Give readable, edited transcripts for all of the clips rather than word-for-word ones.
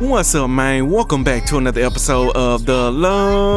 What's up, man? Welcome back to another episode of the Lobos.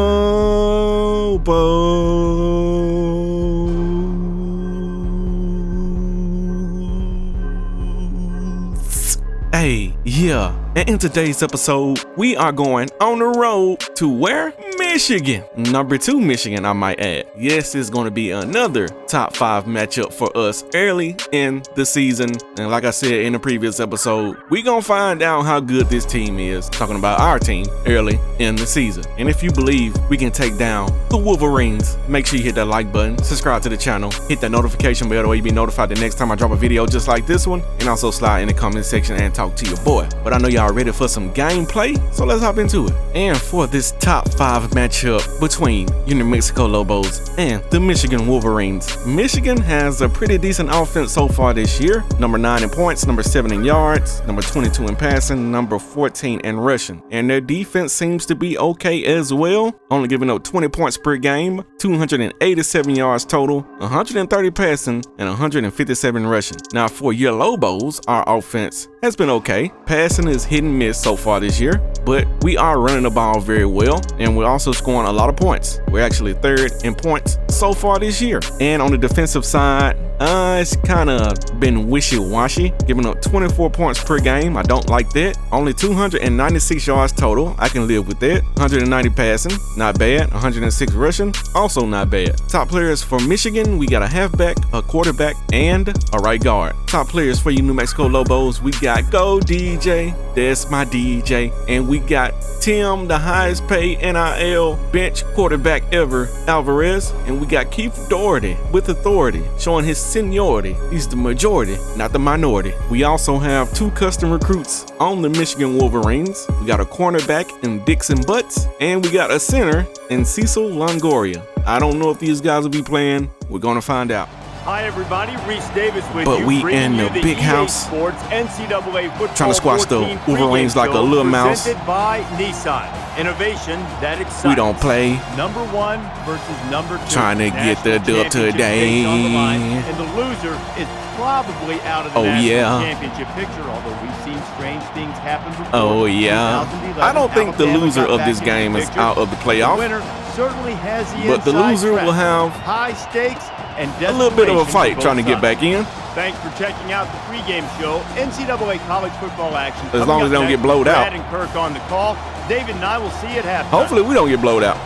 Hey, yeah. And in today's episode, we are going on the road to where? Michigan. Number 2 Michigan, I might add. Yes, it's going to be another top 5 matchup for us early in the season. And like I said in the previous episode, we going to find out how good this team is. Talking about our team early in the season. And if you believe we can take down the Wolverines, make sure you hit that like button, subscribe to the channel, hit that notification bell so you be notified the next time I drop a video just like this one. And also slide in the comment section and talk to your boy. But I know y'all ready for some gameplay, so let's hop into it. And for this top 5 matchup between New Mexico Lobos and the Michigan Wolverines, Michigan has a pretty decent offense so far this year. Number 9 in points, number 7 in yards, number 22 in passing, number 14 in rushing. And their defense seems to be okay as well, only giving up 20 points per game, 287 yards total, 130 passing, and 157 rushing. Now for your Lobos, our offense has been okay. Passing is hit and miss so far this year, but we are running the ball very well, and we're also scoring a lot of points. We're actually 3rd in points so far this year. And on the defensive side, it's kind of been wishy-washy, giving up 24 points per game. I don't like that. Only 296 yards total. I can live with that. 190 passing, not bad. 106 rushing, also not bad. Top players for Michigan, we got a halfback, a quarterback, and a right guard. Top players for you New Mexico Lobos, we got Go DJ, that's my DJ, and we got Tim, the highest paid NIL bench quarterback ever, Alvarez, and we got Keith Doherty with authority, showing his seniority. He's the majority, not the minority. We also have 2 custom recruits on the Michigan Wolverines. We got a cornerback in Dixon Butts, and we got a center in Cecil Longoria. I don't know if these guys will be playing. We're gonna find out. Hi everybody, Reese Davis with but you. We in the big house, Sports NCAA football trying to squash the Wolverines like a little mouse. Presented by Nissan. Innovation that excites. We don't play. Number 1 versus number 2. Trying to get the dub today. And the loser is probably out of the national championship picture, although we've seen strange things happen before. Oh yeah. I don't think the loser of this game is out of the playoff. The winner certainly has the but the loser will have high stakes and a little bit of a fight trying to get back in. Thanks for checking out the pregame show. NCAA college football action. As long as they don't get blowed out. Brad and Kirk on the call. David and I will see you at halftime. Hopefully we don't get blowed out.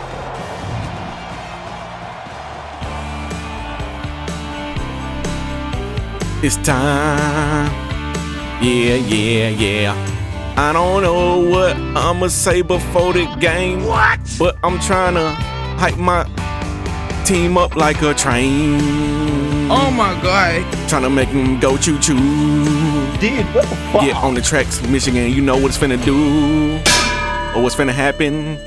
It's time. Yeah. I don't know what I'ma say before the game. What? But I'm trying to hype my team up like a train. Oh my God. Trying to make them go choo-choo. Dude, what the fuck? Get on the tracks, Michigan, you know what it's finna do. Or what's finna happen.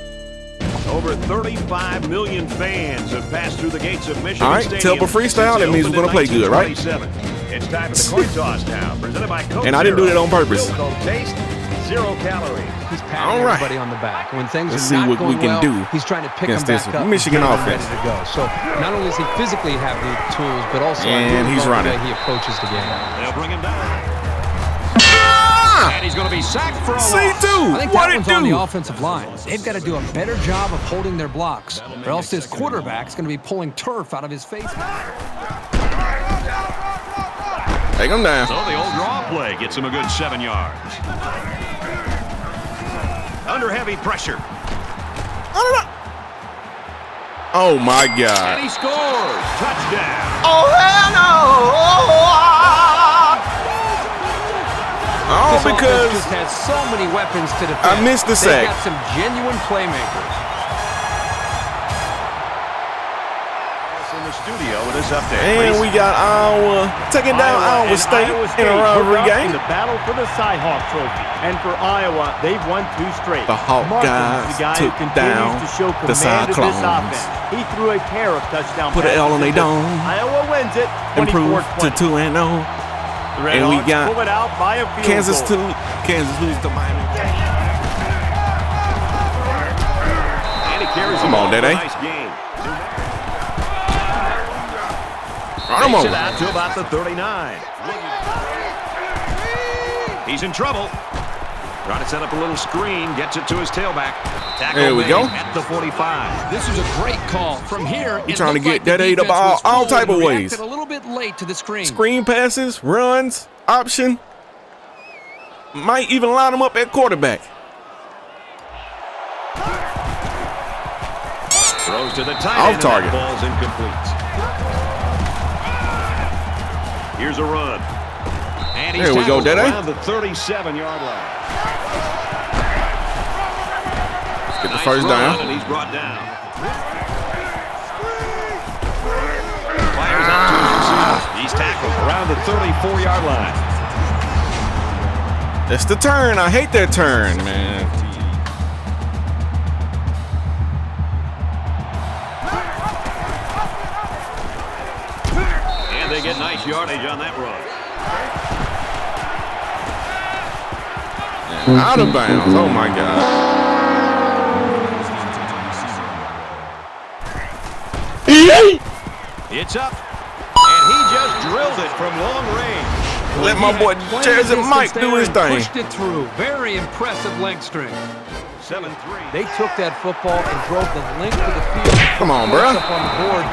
Over 35 million fans have passed through the gates of Michigan. All right, Telba freestyle, that means we're gonna play good, right? It's time for the coin toss now, presented by Coke. And I didn't do that on purpose. Taste, 0 calories. He's patting everybody on the back. When things Let's are see not what we going can well, do he's trying to pick them against back this up. Michigan offense. Ready to go. So not only does he physically have the tools, but also and he's running. the way he approaches the game. They'll bring him down. And he's going to be sacked for a loss. C2, I think what that it one's on do? the offensive line. They've got to do a better job of holding their blocks, or else this quarterback's going to be pulling turf out of his face. Take him down. So the old draw play gets him a good 7 yards. Under heavy pressure. Oh my God. And he scores. Touchdown. Oh hell no. Oh, This because just has so many weapons to defend. I missed the sack. They've got some genuine playmakers. In the studio with this update. And we got taking down Iowa State in a rivalry game. In the battle for the Cy-Hawk Trophy. And for Iowa, they've won 2 straight. The Hawk Markham's guys the guy took who down continues to show the command of this Cyclones. offense. He threw a pair of touchdown Put an L on their dome. Iowa wins it. Improved to 2-0. The Red And we Hawks got pull it out by a field Kansas goal. Kansas lose to Miami. And he carries Come on, Dede. Nice game. Run him Takes it over. out to about the 39. He's in trouble. Trying to set up a little screen, gets it to his tailback. Tackle there we go. At the 45. This is a great call. From here, You're trying to get that A the ball all type of ways. A little bit late to the screen. Screen passes, runs, option. Might even line him up at quarterback. Throws to the tight Off end. target. And that ball's incomplete. Here's a run. And he's there we go, tackled Dede. around the 37-yard line. Get the first down. And he's brought down. Fires out to his receiver. He's tackled around the 34-yard line. That's the turn. I hate that turn, man. And they get nice yardage on that run. Out of bounds. Oh, my God. It's up. And he just drilled it from long range. Let my boy Jersey Mike do his thing. Pushed it through. Very impressive leg strength. 7-3. They took that football and drove the length of the field. Come on, bro. Up on the board. I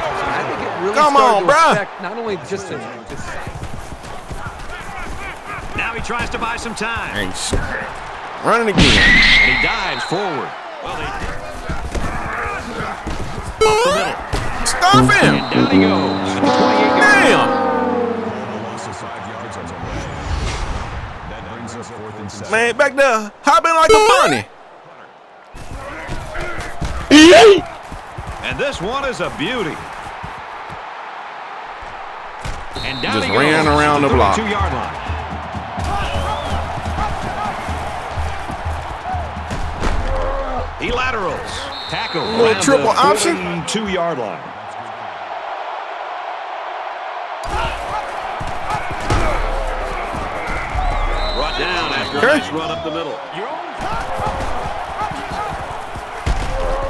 think it really Come on, started to bro. affect not only just the Now he tries to buy some time. Ain't shit. Running again. And he dives forward. Well, they up the middle. Stop him. And down he goes. At the 28-yard line. Damn. Man, back there, hopping like a bunny. And this one is a beauty. And down Just he goes. ran around the block. 2-yard line. He laterals. Tackle. Little triple option. 2-yard line. Brought down after a nice run up the middle.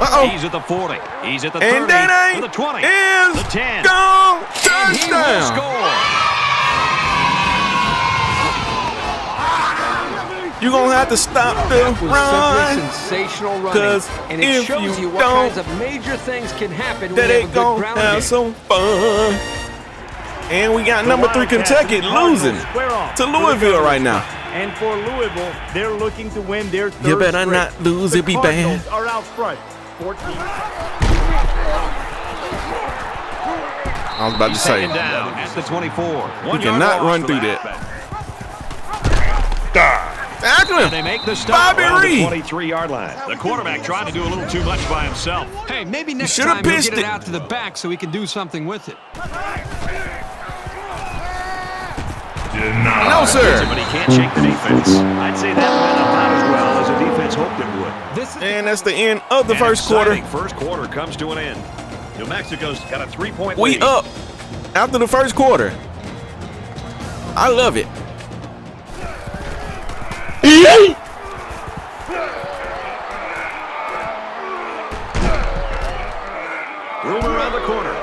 Uh-oh. He's at the 40. He's at the 30. And that to the 20. is the 10. gone. And he will Touchdown. score. You're going to have to stop the run. sensational running. 'Cause And it if shows you you what don't, kinds of major things can happen that when you they have a good going to ground have game. some fun. And we got number 3 Kentucky losing to Louisville right now. And for Louisville, they're looking to win their third You better straight. not lose, it be bad. Cardinals are out front. 14. I was about to say, Taken down at the 24. we cannot run through that. Tackle And him. they make the stop Bobby around the Reed. 23-yard line. The quarterback tried to do a little too much by himself. Hey, maybe next should've time he'll pitched get it it. out to the back so he can do something with it. No, sir. But he can't shake the defense. I'd say that went about as well as the defense hoped it would. And that's the end of the An first quarter. exciting first quarter comes to an end. New Mexico's got a 3-point We lead. up after the first quarter. I love it. Room around the corner.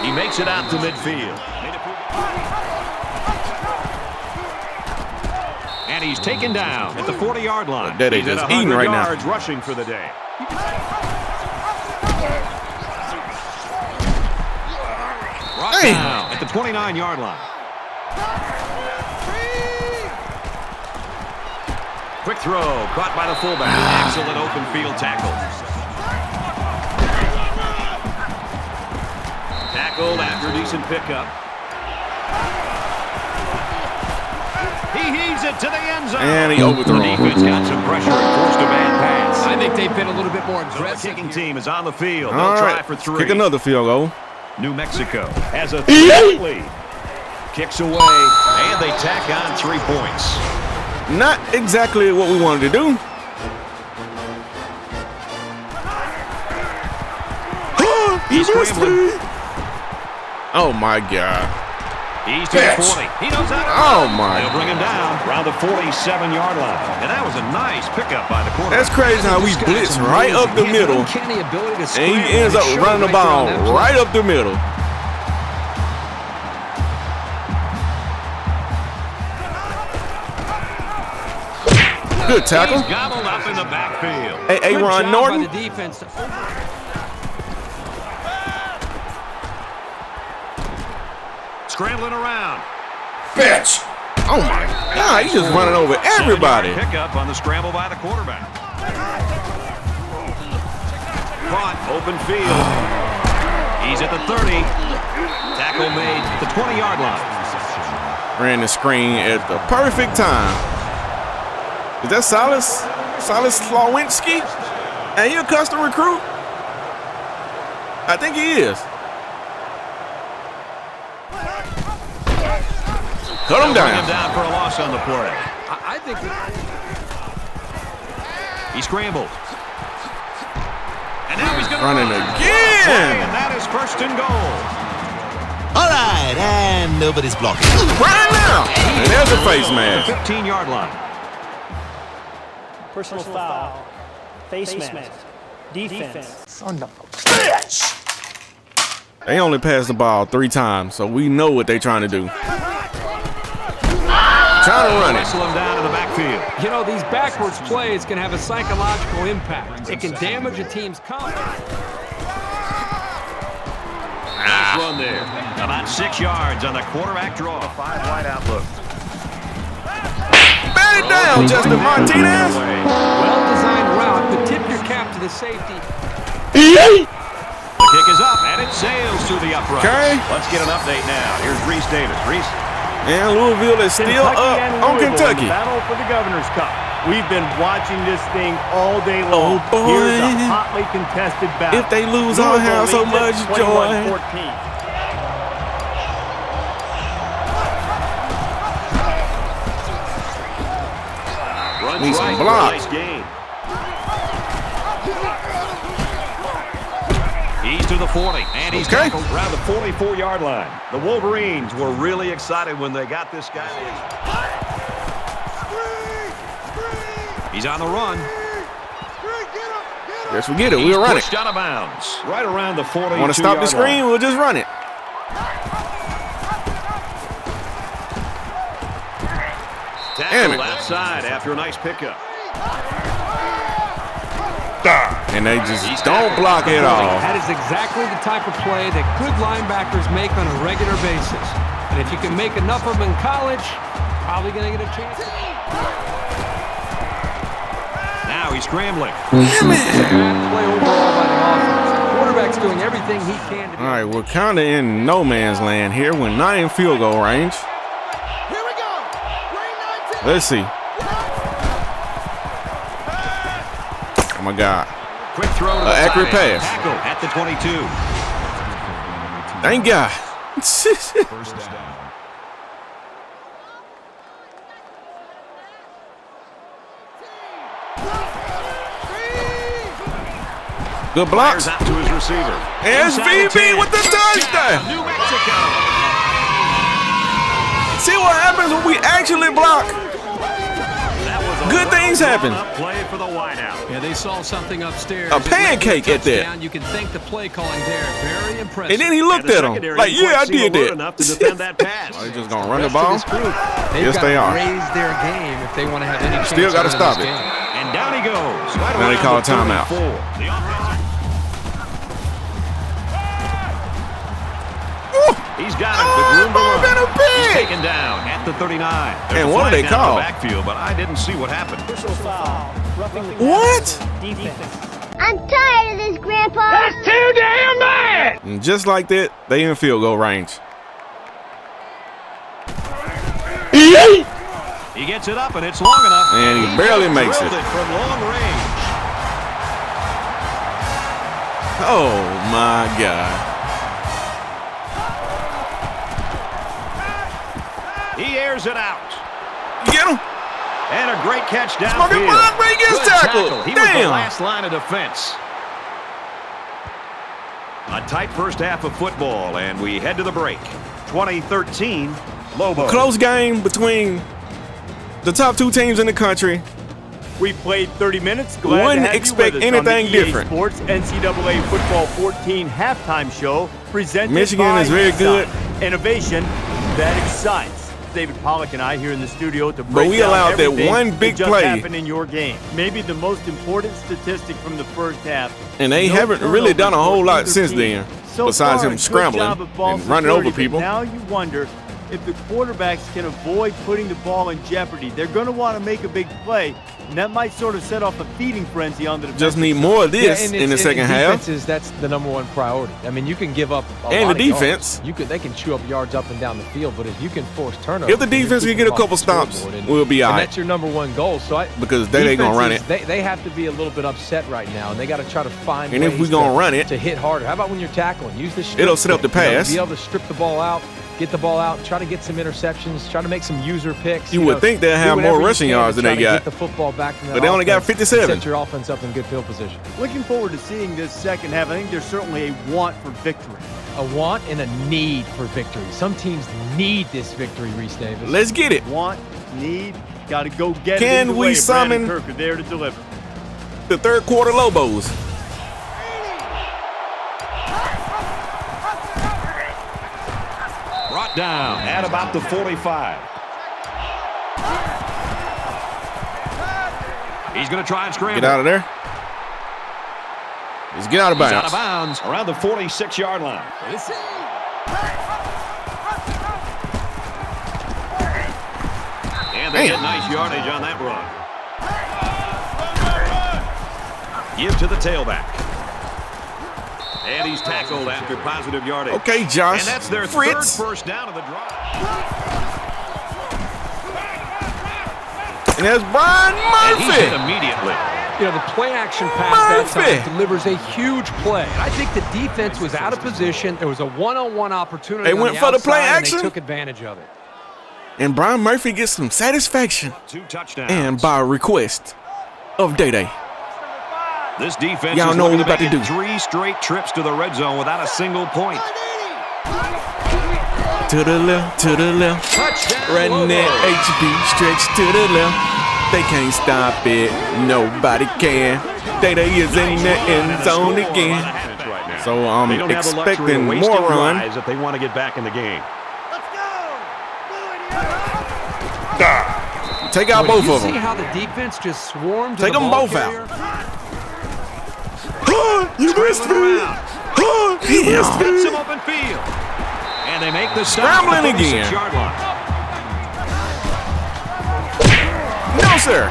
He makes it out to midfield. And he's taken down at the 40-yard line. That He's ain't at just eating 100 right now. yards rushing for the day. Brought Hey. down at the 29-yard line. Quick throw, caught by the fullback. Excellent open field tackle. Tackled after a decent pickup. He heaves it to the end zone. And he overthrown. The defense got some pressure and forced a bad pass. I think they've been a little bit more So the aggressive. kicking team is on the field. They'll All try right, for 3. kick another field goal. New Mexico has a 3-point lead. Kicks away, and they tack on 3 points. Not exactly what we wanted to do. He's scrambling. Oh my God. He's to the 40. He knows how to Oh run. my. They'll bring him down around the 47-yard line. And that was a nice pickup by the quarterback. That's crazy how we blitz right up the middle, and he ends up running the ball right up the middle. Good tackle. He's gobbled up in the backfield. Hey, Ron Norton. By the defense. Scrambling around. Bitch! Oh my God, he's just running over everybody. Pickup on the scramble by the quarterback. Caught, open field. He's at the 30. Tackle made at the 20-yard line. Ran the screen at the perfect time. Is that Silas Slawinski? And he a custom recruit? I think he is. Cut him down. For a loss on the play. I think he scrambled. And now he's going to running again. And that is first and goal. All right, and nobody's blocking. Right now. And there's a face mask. 15-yard line. Personal foul. Face mask. Defense. Son of a bitch! They only passed the ball 3 times, so we know what they're trying to do. Trying to run it. Wrestle him down in the backfield. You know, these backwards plays can have a psychological impact. It can damage a team's confidence. Nice run there. About 6 yards on the quarterback draw. 5-wide outlook. Bat it down, Justin Martinez. Well-designed route, but tip your cap to the safety. The kick is up, and it sails through the uprights. Okay. Let's get an update now. Here's Reese Davis. Reese. And Louisville is still up on Kentucky. Battle for the Governor's Cup. We've been watching this thing all day long. Oh, boy. Here's a hotly contested battle. If they lose, I'll have so much joy. 21-14. Need some blocks. Nice game. He's to the 40, and he's tackled around the 44-yard line. The Wolverines were really excited when they got this guy in. He's on the run. Yes, we get it. We'll run it. Pushed out of bounds. Right around the 42-yard line. Want to stop the screen? We'll just run it. Tackled outside after a nice pickup. And they just don't block it all. That is exactly the type of play that good linebackers make on a regular basis. And if you can make enough of them in college, probably going to get a chance. Now he's scrambling. Damn it. Bad play overall by the offense. The quarterback's doing everything he can to be. All right, we're kind of in no man's land here. We're not in field goal range. Here we go! Green 19! Let's see. Oh, my God. Quick throw to the accurate side. pass. Tackle at the 22. Thank God. First down. Good blocks. Fires out to his receiver. SVB with the touchdown. New Mexico. See what happens when we actually block. That was a Good things happen. play for the wideout. Yeah, they saw something upstairs. A pancake at that. You can thank the play calling there. Very impressive. And then he looked at him like, yeah, I did that. Enough to defend that pass. Are they just going to run the ball? They've Yes, got they to are. raise their game if they want to have any chance. Still got to to stop win it. this game. And down he goes. Right Now they around call a the timeout. 34. The offensive. He's got it with room to run. He's taken down at the 39. There's And a what flag do they down call? the backfield, but I didn't see what happened. Personal foul. Roughing the What? defense. I'm tired of this, Grandpa. That's too damn bad! And just like that, they in field goal range. He gets it up, and it's long enough. And he barely makes it. Drilled from long range. Oh, my God. He airs it out. You get him? And a great catch Smoking downfield. Brown Ray gets Good tackled. tackle. He was the Damn. last line of defense. A tight first half of football, and we head to the break. 2013, Lobos. Close game between the top 2 teams in the country. We played 30 minutes. Glad Wouldn't to have expect you with us on the anything EA different. Sports NCAA Football 14 halftime show presented Michigan by is very good. Innovation that excites. David Pollock and I here in the studio to break But we down allowed that everything one big just play. happened in your game. Maybe the most important statistic from the first half. And they no haven't really done a turnovers whole for lot either since team. then, So besides far, him a good scrambling job of ball and running over security, people. but now you wonder if the quarterbacks can avoid putting the ball in jeopardy. They're going to want to make a big play, and that might sort of set off a feeding frenzy on the defense. Just need more of this in the second half. That's the number one priority. I mean, you can give up a And lot the of defense. Yards. They can chew up yards up and down the field, but if you can force turnovers, If the defense can get a couple stops, we'll be all and right. that's your number one goal. So Because they ain't gonna run it. They have to be a little bit upset right now, and they got to try to find And if ways we gonna run it, to hit harder. How about when you're tackling? Use the strip it'll set up the stick, pass. be able to strip the ball out, get the ball out, try to get some interceptions, try to make some user picks. You would think they'd have do more whatever you rushing can yards to than try they to got. Get the football back from But they only got 57. Set your offense up in good field position. Looking forward to seeing this second half. I think there's certainly a want for victory. A want and a need for victory. Some teams need this victory, Reese Davis. Let's get it. Want, need, got to go get it. Can either we way. summon Brandon Kirk are there to deliver. The third quarter Lobos. Brought down at about the 45. He's going to try and scramble. Get out of there. Let's get out of bounds. He's out of bounds around the 46-yard line. And they get nice yardage on that run. Give to the tailback. And he's tackled after positive yardage. Okay, Josh. And that's their Fritz. third first down of the drive. And there's Brian And he's hit Murphy. immediately. You know, the play-action pass that time delivers a huge play. I think the defense was out of position. There was a one-on-one opportunity. They went for the play action. And they took advantage of it. And Brian Murphy gets some satisfaction. 2 touchdowns. And by request of Day Day. This defense Y'all is know what looking we about to to make do. 3 straight trips to the red zone without a single point. To the left, to the left. Touchdown, Running that Lobos. HB stretch to the left. They can't stop it. Nobody can. Day Day is in the end zone again. So I'm They don't have the luxury of expecting wasting more run. drives if they want to get back in the game. Take out both you of see them. how the defense just swarmed to Take the them ball both out. carrier? You missed me. He missed Hits me. him open field. And they make the stop Scrambling at the again. 46-yard line. No, sir.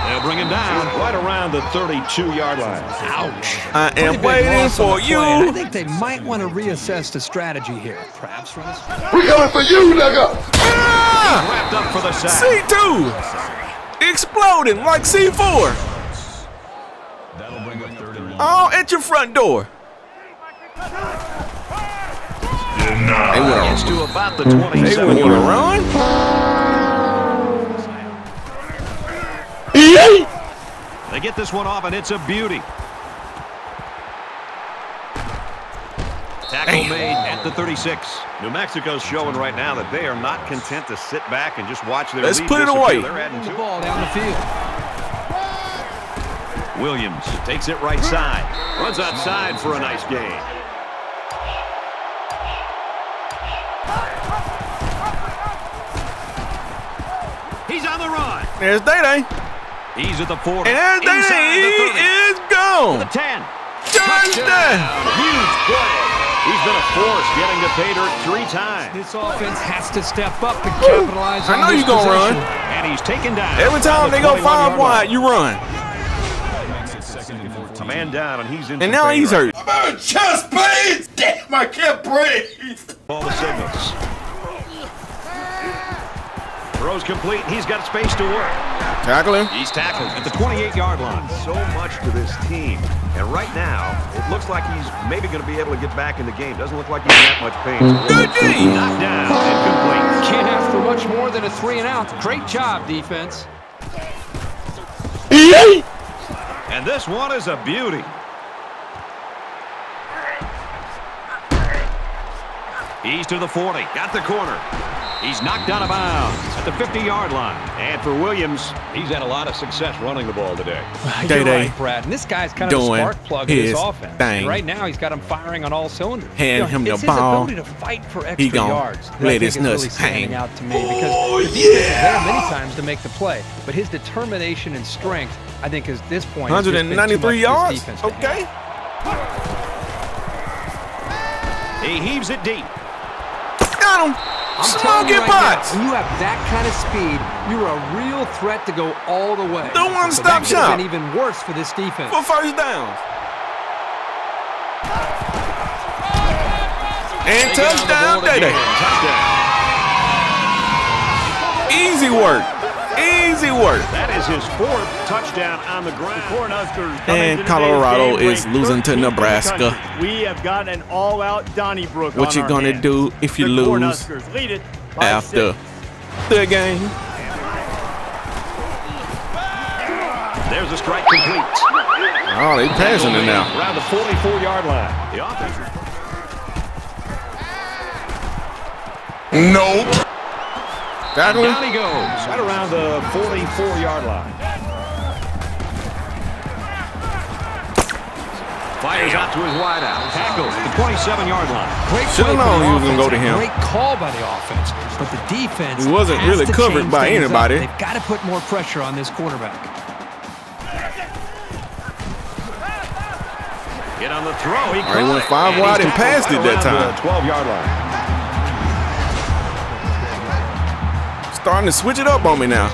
They'll bring him down right around the 32-yard line. Ouch. I am Pretty big waiting loss on for the play, and I you. think they might want to reassess the strategy here. Perhaps run a We coming for you, nigga. Ah! Wrapped up for the sack. C2 exploding like C4. That'll bring up 3rd and 1. All at your front door. They would Gets have to about the 27-yard line. run. They get this one off, and it's a beauty. Tackle made at the 36. New Mexico's showing right now that they are not content to sit back and just watch their Let's lead put it disappear. away. They're adding the to it. ball down the field. Williams takes it right side. Runs outside for a nice gain. He's on the run. There's Day Day. He's at the 40. And there's Day Inside the 30. Day. He is The gone. 10. Touchdown. Huge play. He's been a force getting to pay dirt 3 times. This offense has to step up and capitalize I on know this you gonna run. possession. And he's taken down. Every time they go 5 wide, you run. Makes it 2nd and 14. A man down, and he's in. And some now pain he's right hurt. I'm having chest pains. Damn, I can't breathe. All the signals. Throws complete. He's got space to work. Tackle him. He's tackled at the 28-yard line. So much to this team. And right now, it looks like he's maybe going to be able to get back in the game. Doesn't look like he's in that much pain. Good D. Knocked down and complete. Can't ask for much more than a 3 and out. Great job, defense. And this one is a beauty. He's to the 40. Got the corner. He's knocked out of bounds at the 50-yard line. And for Williams, he's had a lot of success running the ball today. You're right, Brad. And this guy's kind of a doing spark plug in his this offense. thing. And right now, he's got him firing on all cylinders. Hand him the it's ball. His ability to fight for extra He gonna yards. that I let think his is nuts really standing hang. out to me because the defense is there many times to make the play, but his determination and strength, I think, is this point. 193 yards. Okay. He heaves it deep. Got him. I'm telling you Smoking right pots. now, when you have that kind of speed, you're a real threat to go all the way. The one-stop so that could have shop. been even worse for this defense. For first downs. And touchdown, Day-Day. Easy work. Easy work. That is his 4th touchdown on the ground. And Colorado is losing to Nebraska. We have got an all-out Donnybrook. What you gonna do if you lose after the game? There's a strike complete. Oh, they passing it now. Around the 44-yard line. The offense. Nope. Tackling. Down he goes, right around the 44-yard line. Fires out to his wideout. Tackles at the 27-yard line. Great Should've play for known the he was gonna go to offense. him. Great call by the offense, but the defense He wasn't has really to covered change by things up. anybody. They've got to put more pressure on this quarterback. Get on the throw. He went 5 wide and passed it that time. 12-yard line. Starting to switch it up on me now.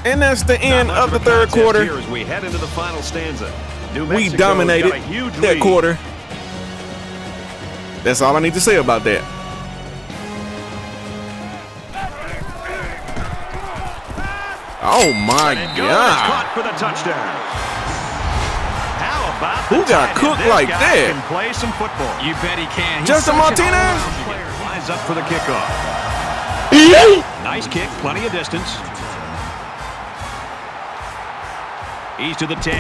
And that's the end of the third quarter. Here as we head into the final stanza. We dominated that quarter. That's all I need to say about that. Oh my God. Caught for the touchdown. How about Who got cooked like that? Can play some football. You bet he can. Justin Martinez? Lines up for the kickoff. Nice kick, plenty of distance. He's to the 10.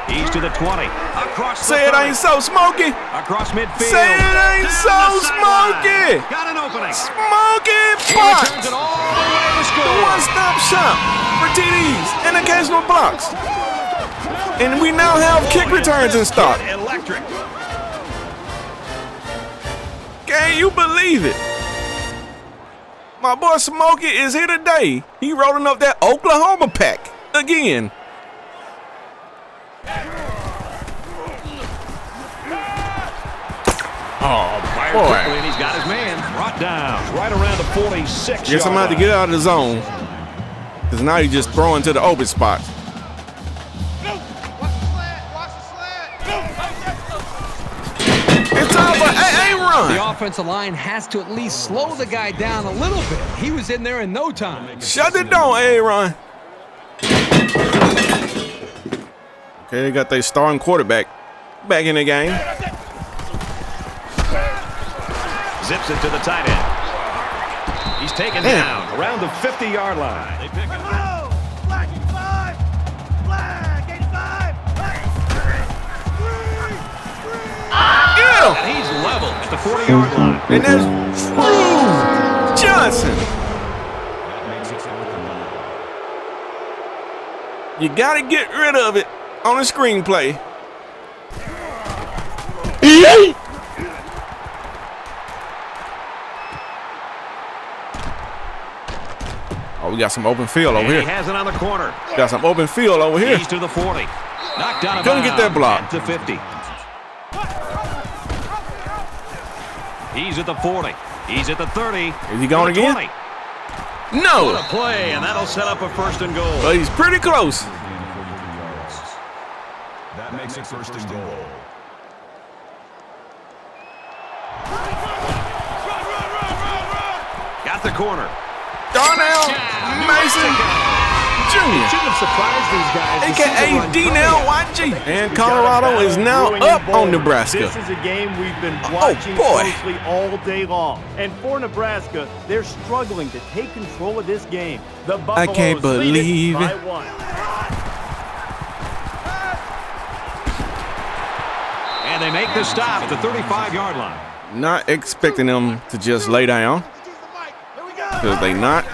He's to the 20. Across the Say it 30. ain't so, Smokey. Across midfield. Say it ain't so, Smokey. Got an opening. Smokey He Potts. returns it all the way to The score. one-stop shop for TDs and occasional blocks. And we now have kick returns in stock. Electric. Can you believe it? My boy Smokey is here today. He rolling up that Oklahoma pack again. Oh, boy. quickly, and he's got his man brought down right around the 46. Guess I'm gonna have to get out of the zone. Because now you just throwing to the open spot. It's time for a run. The offensive line has to at least slow the guy down a little bit. He was in there in no time. Shut it down, A-Run. Okay, they got their starting quarterback back in the game. Zips it to the tight end. He's taken down around the 50-yard line. They pick it up. Black 85! Black 85! And he's level at the 40-yard line. And there's Johnson. You got to get rid of it on a screenplay. Oh, we got some open field over here. He has it on the corner. Got some open field over here. He's to the 40. Knocked down. Couldn't get that block. At the 50. He's at the 40. He's at the 30. Is he going again? 20. No. What a play, and that'll set up a first and goal. But he's pretty close. That makes it first and goal. Got the corner. Darnell Mason Jr. Shouldn't have surprised these guys. AKA D-Now YG. And Colorado is now up on Nebraska. This is a game we've been watching closely all day long. And for Nebraska, they're struggling to take control of this game. The Buffaloes I can't believe lead it by it. 1. And they make the stop at the 35-yard line. Not expecting them to just lay down. Because they not.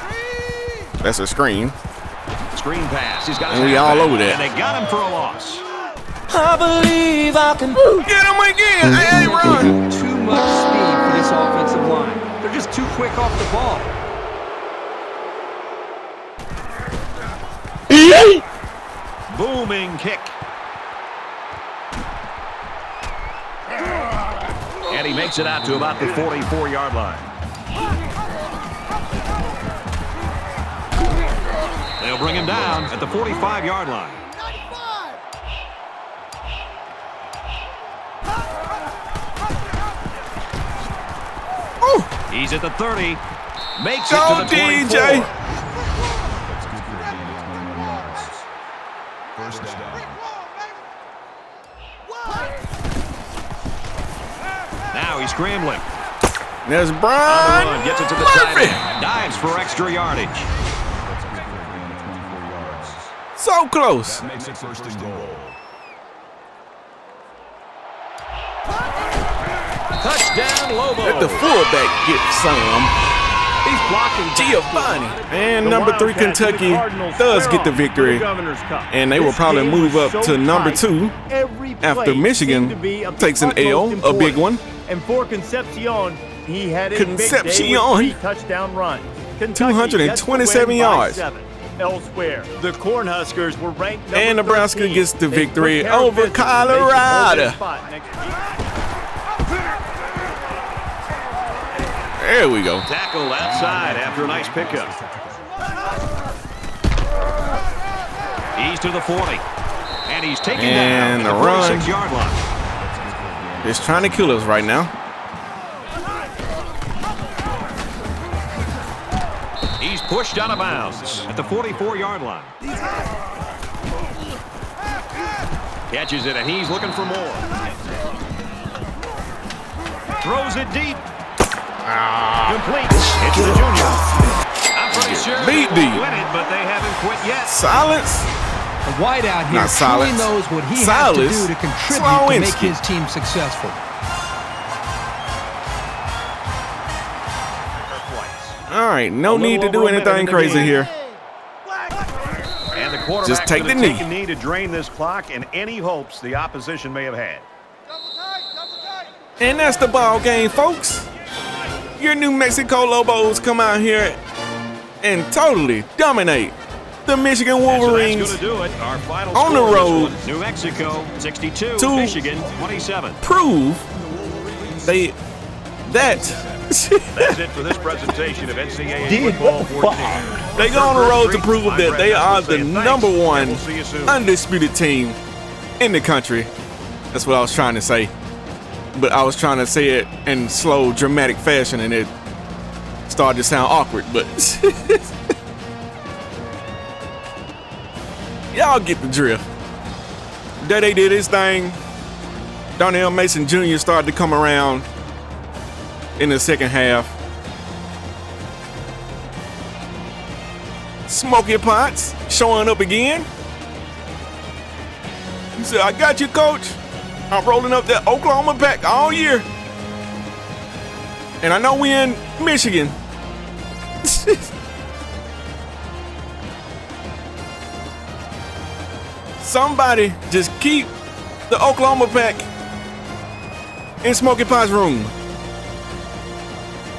That's a screen. Screen pass. He's got and we all over that. And they got him for a loss. I believe I can get him again. Hey, run. Too much speed for this offensive line. They're just too quick off the ball. Booming kick. And he makes it out to about the 44-yard line. They'll bring him down at the 45-yard line. He's at the 30. Makes it to the 24. DJ. First down. Now he's scrambling. There's Brian. Gets it to the tight end. Dives for extra yardage. So close. That makes it first and goal. Touchdown, Lobos. Let the fullback get some. He's blocking Giovanni. And number 3 Kentucky does get the victory. And they will probably move up to number 2 after Michigan takes an L, a big one. And for Concepcion, he had a Concepcion. big day with 3 touchdown runs. 227 yards. Elsewhere, the Cornhuskers were ranked and Nebraska gets the victory over Colorado. There we go. Tackle outside after a nice pickup. He's to the 40. And he's taken down at the 46-yard line. It's trying to kill us right now. He's pushed out of bounds at the 44-yard line. Catches it, and he's looking for more. Throws it deep. Completes. It's the junior. I'm pretty sure they will win it, but they haven't quit yet. Silence. The wide out here truly knows what he has to do to contribute to make his team successful. All right, no need to do anything crazy here. And the quarterback just take the knee. Take a knee to drain this clock and any hopes the opposition may have had. And that's the ball game, folks. Your New Mexico Lobos come out here and totally dominate the Michigan Wolverines so do it. Our final on the road. New Mexico 62, to Michigan 27. Prove That's it for this presentation of NCAA Football 14. They go on the road to prove that they are the number 1 undisputed team in the country. That's what I was trying to say. But I was trying to say it in slow, dramatic fashion, and it started to sound awkward, but y'all get the drift. That they did his thing. Darnell Mason Jr. started to come around in the second half. Smokey Potts showing up again. He said, I got you, coach. I'm rolling up that Oklahoma pack all year. And I know we in Michigan. Somebody just keep the Oklahoma pack in Smokey Potts' room.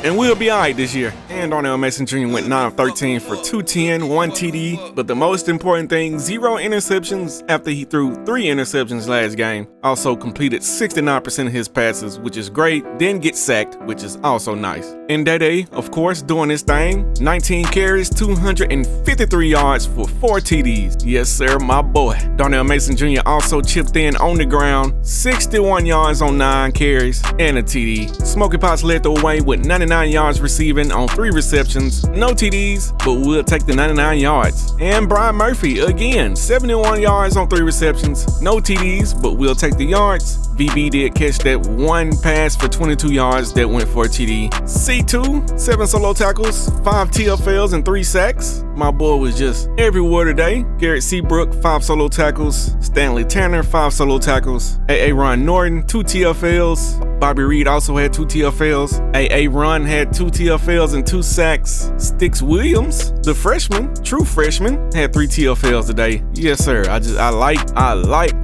And we'll be all right this year. And Darnell Mason Jr. went 9 of 13 for 210, 1 TD. But the most important thing, 0 interceptions after he threw 3 interceptions last game. Also completed 69% of his passes, which is great. Didn't get sacked, which is also nice. And Dede, of course, doing his thing. 19 carries, 253 yards for 4 TDs. Yes, sir, my boy. Darnell Mason Jr. also chipped in on the ground. 61 yards on 9 carries and a TD. Smokey Potts led the way with 99 yards receiving on 3 receptions, no TDs, but we'll take the 99 yards. And Brian Murphy, again, 71 yards on 3 receptions, no TDs, but we'll take the yards. VB did catch that one pass for 22 yards that went for a TD. C2, 7 solo tackles, 5 TFLs, and 3 sacks. My boy was just everywhere today. Garrett Seabrook, 5 solo tackles. Stanley Tanner, 5 solo tackles. A.A. Ron Norton, 2 TFLs. Bobby Reed also had 2 TFLs. A.A. Run had 2 TFLs and 2 sacks. Sticks Williams, the freshman, true freshman, had 3 TFLs today. Yes, sir. I like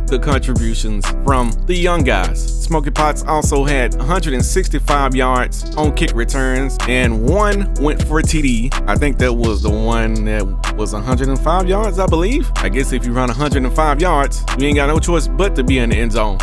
the contributions from the young guys. Smokey Potts also had 165 yards on kick returns, and 1 went for a TD. I think that was the one that was 105 yards, I believe. I guess if you run 105 yards, you ain't got no choice but to be in the end zone.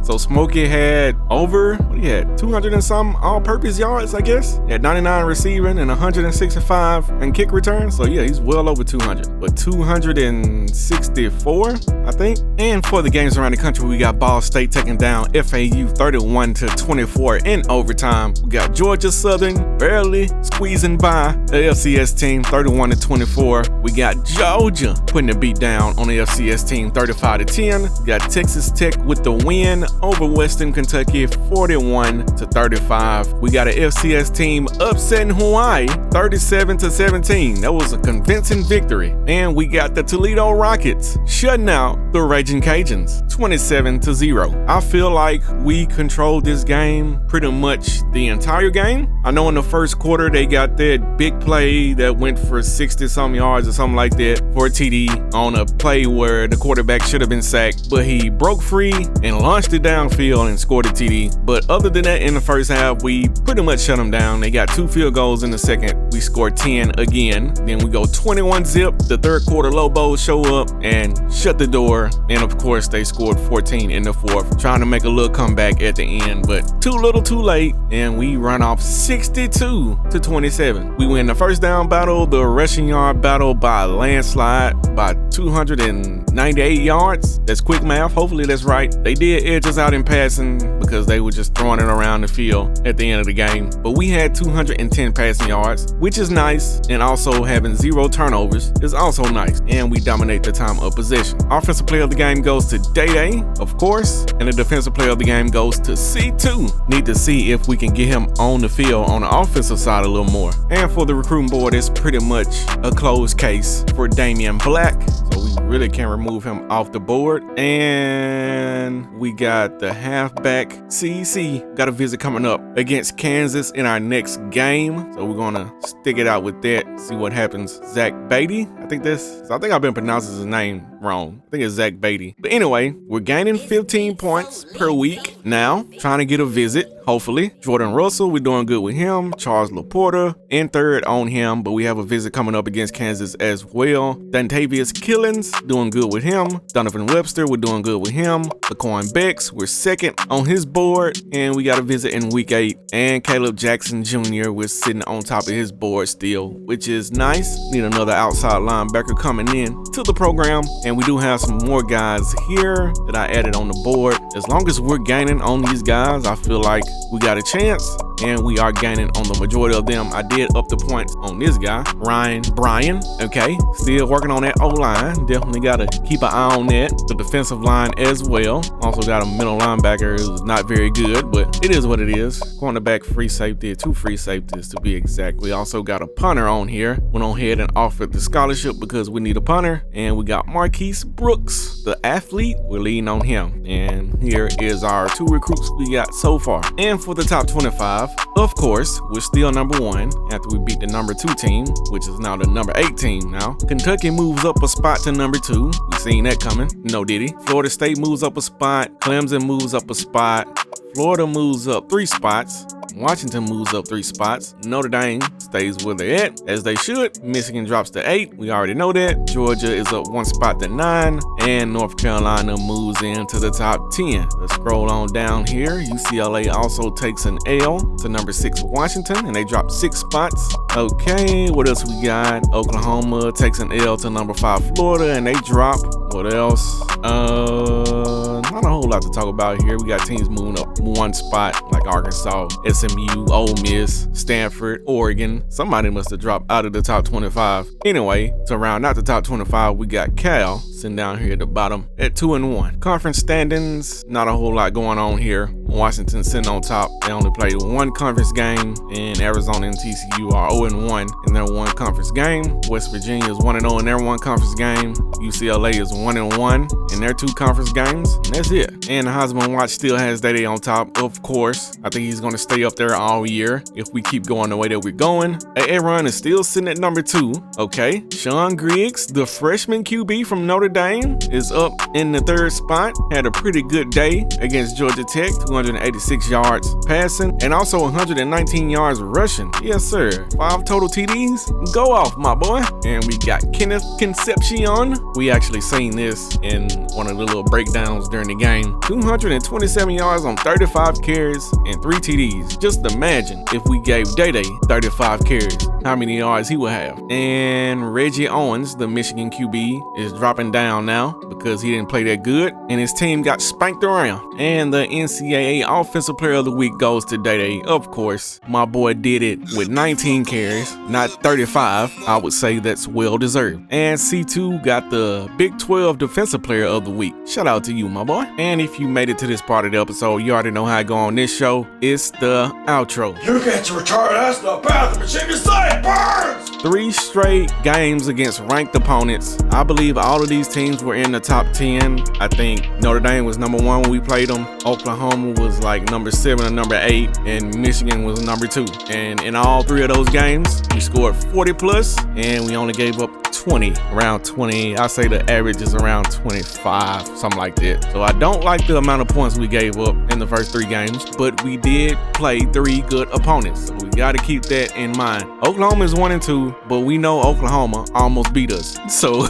So Smokey had over, 200 and some all-purpose yards, I guess. He had 99 receiving and 165 in kick returns. So yeah, he's well over 200. But 264, I think. And for the games around the country, we got Ball State taking down FAU 31-24 in overtime. We got Georgia Southern barely squeezing by the FCS team 31-24. We got Georgia putting the beat down on the FCS team 35-10. We got Texas Tech with the win over Western Kentucky 41-35. We got an FCS team upsetting Hawaii 37-17. That was a convincing victory. And we got the Toledo Rockets shutting out the Raging Cajuns 27-0. I feel like we controlled this game pretty much the entire game. I know in the first quarter they got that big play that went for 60-some yards or something like that for a TD on a play where the quarterback should have been sacked, but he broke free and launched it downfield and scored a TD. But other than that, in the first half, we pretty much shut them down. They got 2 field goals in the second. We scored 10 again. Then we go 21-zip. The third quarter, Lobos show up and shut the door. And of course, they scored 14 in the fourth, trying to make a little comeback at the end, but too little too late. And we run off 62-27. We win the first down battle, the rushing yard battle by a landslide by 298 yards. That's quick math. Hopefully that's right. They did edge us out in passing because they were just throwing it around the field at the end of the game. But we had 210 passing yards, which is nice, and also having 0 turnovers is also nice. And we dominate the time of possession. Offensive player of the game goes to Day, of course, and the defensive player of the game goes to C2. Need to see if we can get him on the field on the offensive side a little more. And for the recruiting board, it's pretty much a closed case for Damian Black, so we really can't remove him off the board. And we got the halfback CC got a visit coming up against Kansas in our next game, so we're gonna stick it out with that, see what happens. Zach Beatty, I think I've been pronouncing his name wrong. I think it's Zach Beatty. But anyway, we're gaining 15 points per week now, trying to get a visit, hopefully. Jordan Russell, we're doing good with him. Charles LaPorta in third on him, but we have a visit coming up against Kansas as well. Dantavius Killens, doing good with him. Donovan Webster, we're doing good with him. Laquan Becks, we're second on his board, and we got a visit in week 8. And Caleb Jackson Jr., we're sitting on top of his board still, which is nice. Need another outside linebacker coming in to the program, and we do have some more guys here that I added on the board. As long as we're gaining on these guys, I feel like we got a chance, and we are gaining on the majority of them. I did up the points on this guy, Ryan Bryan. Okay, still working on that O-line. Definitely got to keep an eye on that. The defensive line as well. Also got a middle linebacker who's not very good, but it is what it is. Cornerback, free safety, 2 free safeties to be exact. We also got a punter on here. Went on ahead and offered the scholarship because we need a punter. And we got Marquise Brooks, the athlete. We're leading on him. And here is our 2 recruits we got so far. And for the top 25, of course, we're still number 1 after we beat the number 2 team, which is now the number 8 team now. Kentucky moves up a spot to number 2. We seen that coming. No diddy. Florida State moves up a spot. Clemson moves up a spot. Florida moves up 3 spots. Washington moves up 3 spots. Notre Dame stays where they're at, as they should. Michigan drops to 8. We already know that. Georgia is up 1 spot to 9. And North Carolina moves into the top 10. Let's scroll on down here. UCLA also takes an L to number 6 Washington, and they drop 6 spots. Okay, what else we got? Oklahoma takes an L to number 5 Florida, and they drop What else? Not a whole lot to talk about here. We got teams moving up one spot like Arkansas, SMU, Ole Miss, Stanford, Oregon. Somebody must have dropped out of the top 25. Anyway, to round out the top 25, we got Cal sitting down here at the bottom at 2-1. Conference standings, not a whole lot going on here. Washington sitting on top. They only played one conference game, and Arizona and TCU are 0-1 in their one conference game. West Virginia is 1-0 in their one conference game. UCLA is 1-1 in their two conference games, and that's it. And the Heisman Watch still has Day on top, of course. I think he's going to stay up there all year if we keep going the way that we're going. Aaron is still sitting at number 2. Okay, Sean Griggs, the freshman QB from Notre Dame, is up in the 3rd spot. Had a pretty good day against Georgia Tech, 286 yards passing, and also 119 yards rushing. Yes, sir. 5 total TDs. Go off, my boy. And we got Kenneth Concepcion. We actually seen this in one of the little breakdowns during the game. 227 yards on 35 carries and 3 TDs. Just imagine if we gave Day 35 carries, how many yards he would have. And Reggie Owens, the Michigan QB, is dropping down now because he didn't play that good, and his team got spanked around. And the NCAA Offensive Player of the Week goes to Day. Of course, my boy did it with 19 carries, not 35. I would say that's well deserved. And C2 got the Big 12 Defensive Player of the Week. Shout out to you, my boy. And if you made it to this part of the episode, you already know how I go on this show. It's the outro. You get your retarded ass to the bathroom and shake your sideburns! 3 straight games against ranked opponents. I believe all of these teams were in the top 10. I think Notre Dame was number 1 when we played them. Oklahoma was like number 7 or number 8, and Michigan was number 2. And in all 3 of those games, we scored 40 plus, and we only gave up 20, around 20. I say the average is around 25, something like that. So I don't like the amount of points we gave up in the first 3 games, but we did play 3 good opponents. So we got to keep that in mind. Oklahoma is 1-2, but we know Oklahoma almost beat us. So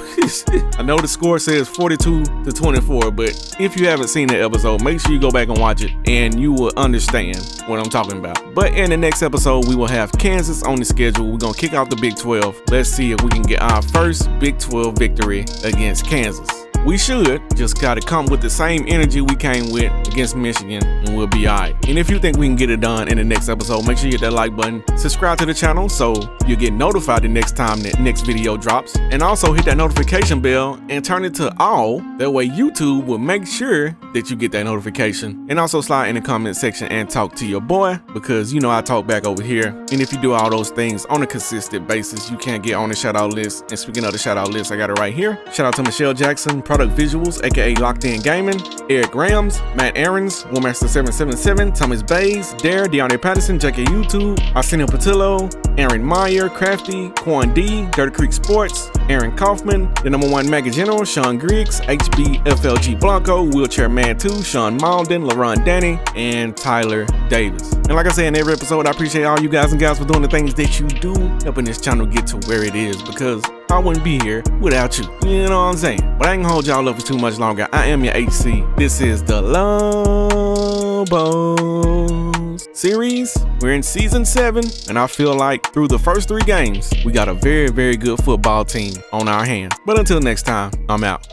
I know the score says 42-24, but if you haven't seen the episode, make sure you go back and watch it, and you will understand what I'm talking about. But in the next episode, we will have Kansas on the schedule. We're going to kick off the Big 12. Let's see if we can get our first Big 12 victory against Kansas. We should just gotta come with the same energy we came with against Michigan, and we'll be alright. And if you think we can get it done in the next episode, make sure you hit that like button, subscribe to the channel so you get notified the next time that next video drops, and also hit that notification bell and turn it to all. That way YouTube will make sure that you get that notification. And also slide in the comment section and talk to your boy, because you know I talk back over here. And if you do all those things on a consistent basis, you can get on the shout out list. And speaking of the shout out list, I got it right here. Shout out to Michelle Jackson, Product Visuals, aka Locked In Gaming, Eric Rams, Matt Aarons, Warmaster777, Thomas Bays, Dare, Deontay Patterson, Jackie YouTube, Arsenio Patillo, Aaron Meyer, Crafty, Quan D, Dirty Creek Sports, Aaron Kaufman, the #1 Mega General, Sean Griggs, HBFLG Blanco, Wheelchair Man 2, Sean Malden, LaRon Danny, and Tyler Davis. And like I say in every episode, I appreciate all you guys and gals for doing the things that you do, helping this channel get to where it is, because I wouldn't be here without you. You know what I'm saying? But I ain't gonna hold y'all up for too much longer. I am your HC. This is the Lobos series. We're in season 7, and I feel like through the first 3 games, we got a very, very good football team on our hands. But until next time, I'm out.